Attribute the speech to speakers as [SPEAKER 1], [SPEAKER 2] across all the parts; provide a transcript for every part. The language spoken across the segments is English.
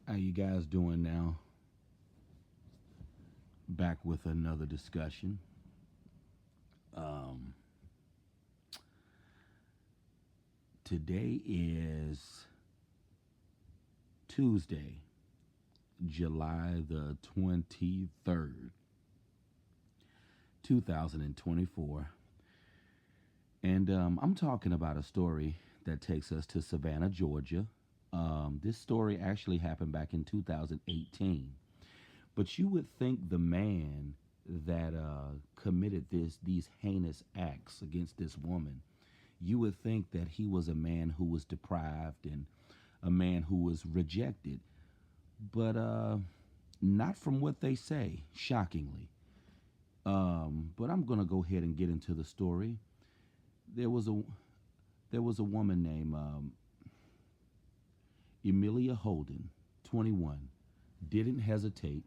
[SPEAKER 1] How you guys doing now? Back with another discussion. Um, Today is Tuesday, July the 23rd, 2024. And I'm talking about a story that takes us to Savannah, Georgia. This story actually happened back in 2018. But you would think the man that committed these heinous acts against this woman, you would think that he was a man who was deprived and a man who was rejected, but not from what they say. Shockingly, but I'm gonna go ahead and get into the story. There was a there was a woman named Emilia Holden, 21, didn't hesitate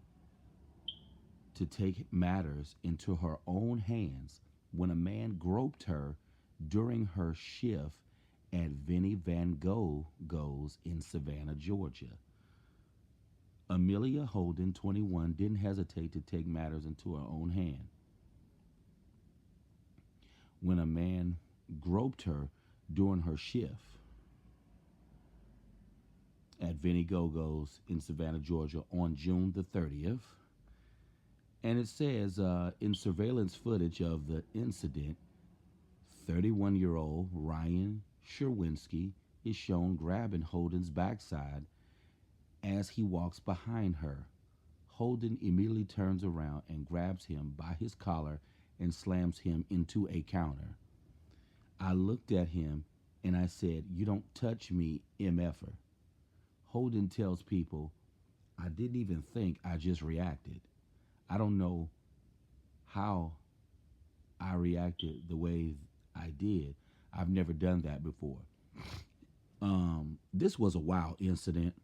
[SPEAKER 1] to take matters into her own hands when a man groped her during her shift at Vinnie Van Gogh goes in Savannah, Georgia. Amelia Holden, 21, didn't hesitate to take matters into her own hand when a man groped her during her shift at Vinnie Go-Go's in Savannah, Georgia on June the 30th. And it says in surveillance footage of the incident, 31-year-old Ryan Sherwinski is shown grabbing Holden's backside as he walks behind her. Holden immediately turns around and grabs him by his collar and slams him into a counter. I looked at him and I said, "You don't touch me, MFer." Holden tells people, "I didn't even think, I just reacted. I don't know how I reacted the way I did. I've never done that before." This was a wild incident.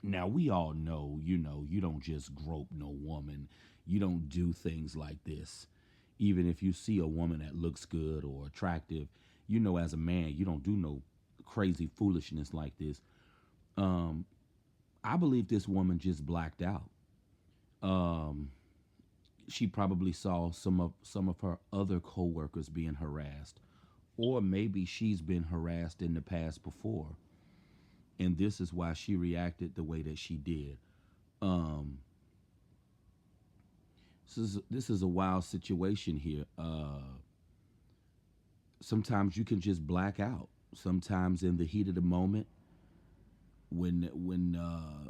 [SPEAKER 1] Now, we all know, you don't just grope no woman. You don't do things like this. Even if you see a woman that looks good or attractive, as a man, you don't do no crazy foolishness like this. Um, I believe this woman just blacked out. Um, she probably saw some of her other coworkers being harassed, or maybe she's been harassed in the past before, and this is why she reacted the way that she did. Um, this is a wild situation here. Sometimes you can just black out. Sometimes in the heat of the moment, when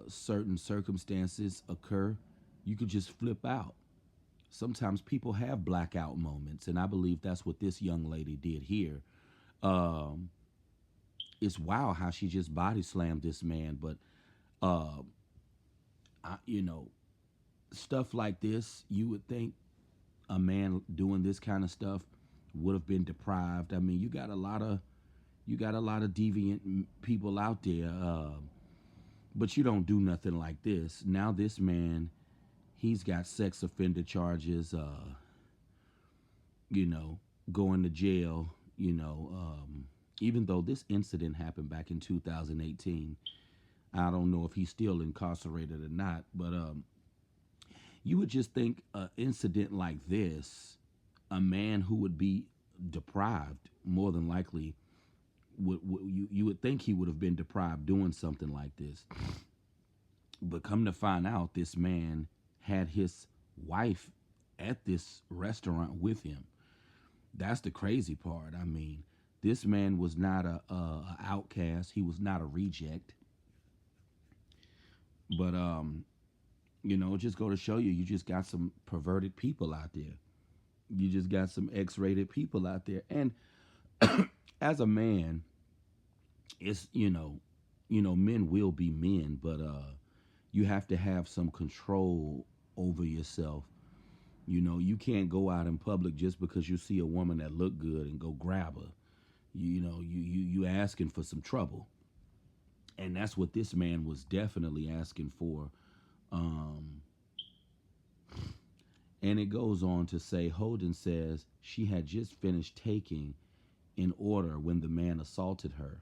[SPEAKER 1] certain circumstances occur, you could just flip out. Sometimes people have blackout moments, and I believe that's what this young lady did here. Um, it's wild how she just body slammed this man, but uh, I, stuff like this, you would think a man doing this kind of stuff would have been deprived. I mean, you got a lot of deviant people out there, but you don't do nothing like this. Now this man, he's got sex offender charges. You know, going to jail. Even though this incident happened back in 2018, I don't know if he's still incarcerated or not. But you would just think an incident like this, a man who would be deprived, more than likely, you would think he would have been deprived doing something like this. But come to find out, this man had his wife at this restaurant with him. That's the crazy part. I mean, this man was not a outcast. He was not a reject. But just go to show you, you just got some perverted people out there. You just got some X-rated people out there. And as a man, it's men will be men, but you have to have some control over yourself. You can't go out in public just because you see a woman that look good and go grab her. You asking for some trouble, and that's what this man was definitely asking for. Um, and it goes on to say, Holden says she had just finished taking an order when the man assaulted her.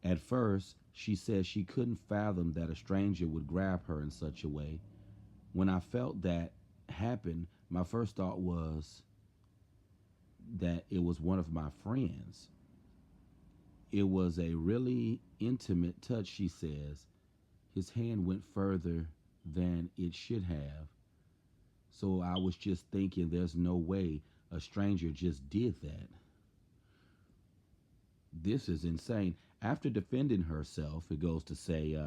[SPEAKER 1] At first, she said she couldn't fathom that a stranger would grab her in such a way. When I felt that happen, my first thought was that it was one of my friends. It was a really intimate touch, she says. His hand went further than it should have. So I was just thinking, there's no way a stranger just did that. This is insane. After defending herself, it goes to say,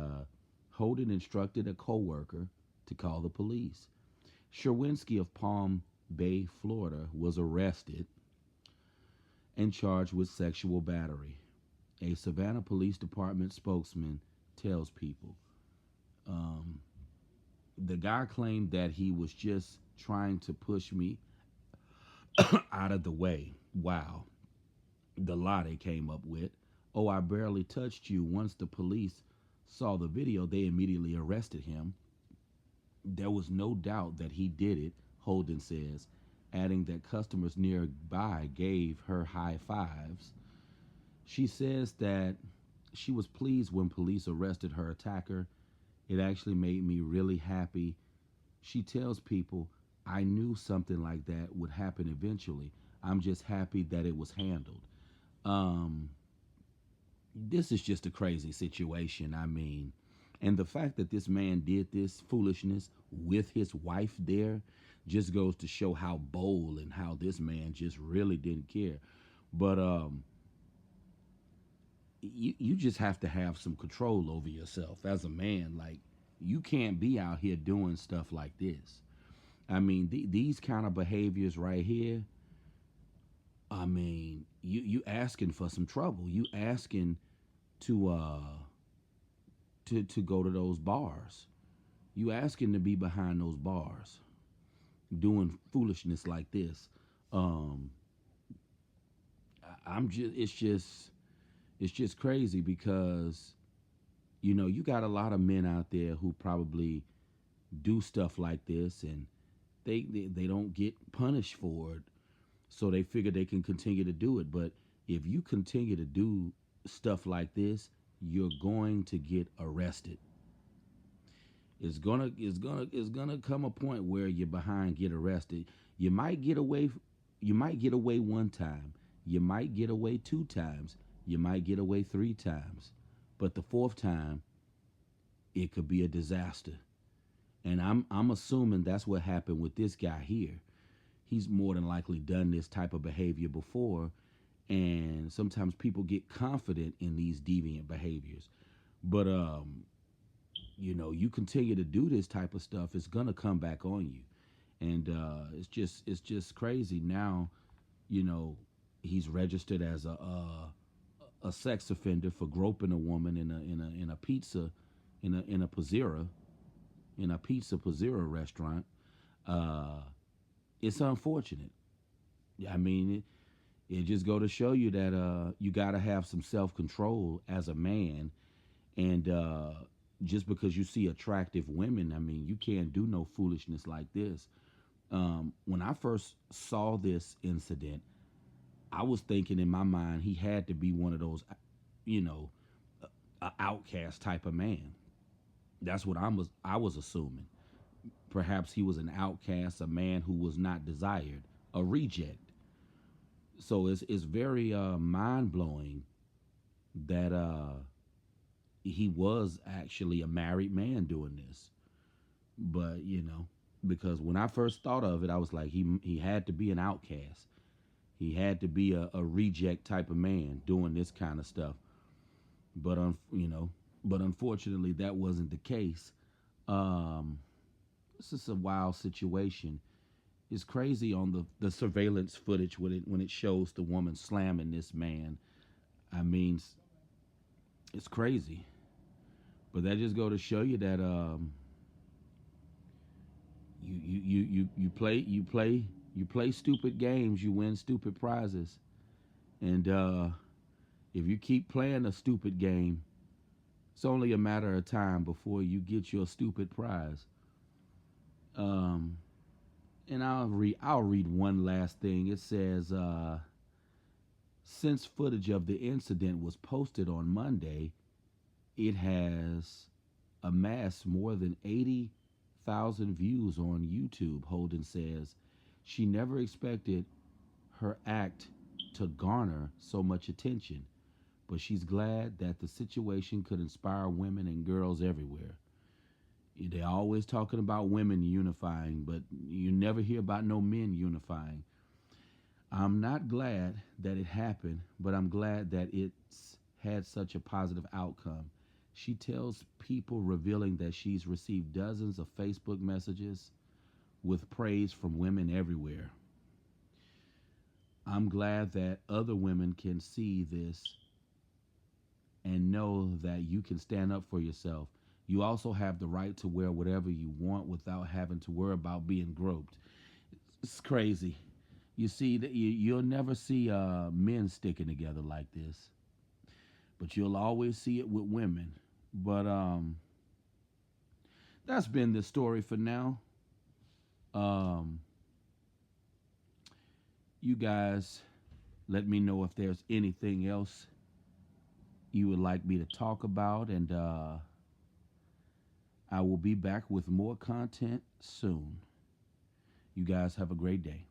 [SPEAKER 1] Holden instructed a coworker to call the police. Sherwinski of Palm Bay, Florida, was arrested and charged with sexual battery. A Savannah Police Department spokesman tells people. Um, the guy claimed that he was just trying to push me out of the way. Wow. The lie they came up with. Oh, I barely touched you. Once the police saw the video, they immediately arrested him. There was no doubt that he did it, Holden says, adding that customers nearby gave her high fives. She says that she was pleased when police arrested her attacker. It actually made me really happy. She tells people, I knew something like that would happen eventually. I'm just happy that it was handled. Um, this is just a crazy situation. I mean, and the fact that this man did this foolishness with his wife there just goes to show how bold and how this man just really didn't care. But you just have to have some control over yourself as a man. Like, you can't be out here doing stuff like this. I mean, these kind of behaviors right here. I mean, you asking for some trouble. You asking to to go to those bars. You asking to be behind those bars, doing foolishness like this. Um, I'm just it's just crazy because you got a lot of men out there who probably do stuff like this and they don't get punished for it, so they figure they can continue to do it. But if you continue to do stuff like this, you're going to get arrested. It's gonna come a point where you're behind, get arrested. You might get away. You might get away one time. You might get away two times. You might get away three times. But the fourth time, it could be a disaster. And I'm assuming that's what happened with this guy here. He's more than likely done this type of behavior before, and sometimes people get confident in these deviant behaviors. But you continue to do this type of stuff, it's gonna come back on you. And it's just crazy now. You know, he's registered as a sex offender for groping a woman in a pizza in a pizzera restaurant. Uh, it's unfortunate. I mean, it just go to show you that you got to have some self control as a man, and just because you see attractive women, I mean, you can't do no foolishness like this. When I first saw this incident, I was thinking in my mind he had to be one of those, you know, outcast type of man. That's what I was assuming. Perhaps he was an outcast, a man who was not desired, a reject. So it's very mind blowing that he was actually a married man doing this. But because when I first thought of it, I was like, he had to be an outcast. He had to be a reject type of man doing this kind of stuff. But but unfortunately, that wasn't the case. Um, this is a wild situation. It's crazy on the surveillance footage when it shows the woman slamming this man. I mean, it's crazy. But that just go to show you that you play stupid games, you win stupid prizes. And if you keep playing a stupid game, it's only a matter of time before you get your stupid prize. Um, and I'll read one last thing. It says Since footage of the incident was posted on Monday, it has amassed more than 80,000 views on YouTube. Holden says she never expected her act to garner so much attention, but she's glad that the situation could inspire women and girls everywhere. They're always talking about women unifying, but you never hear about no men unifying. I'm not glad that it happened, but I'm glad that it's had such a positive outcome. She tells people, revealing that she's received dozens of Facebook messages with praise from women everywhere. I'm glad that other women can see this and know that you can stand up for yourself. You also have the right to wear whatever you want without having to worry about being groped. It's crazy. You see that you'll never see men sticking together like this, but you'll always see it with women. But that's been the story for now. Um, you guys, let me know if there's anything else you would like me to talk about, and I will be back with more content soon. You guys have a great day.